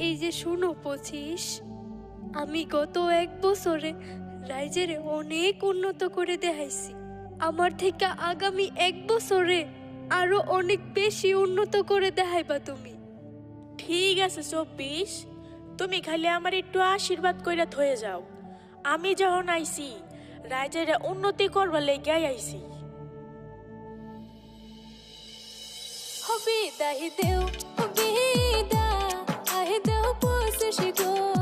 এই যে শুনো 25, আমি গত 1 বছরে রাইজেরে অনেক উন্নত করে দেখাইছি। আমার থেকে আগামী 1 বছরে আরো অনেক বেশি উন্নত করে দেখাইবা তুমি। ঠিক আছে 24, তুমি খালি আমার একটু আশীর্বাদ কইরা থয়ে যাও। আমি যখন আইছি রাইজের উন্নতি করবার লেগে আইছি। হবে দাহি দেও বিদা আহে দেও 25 গো।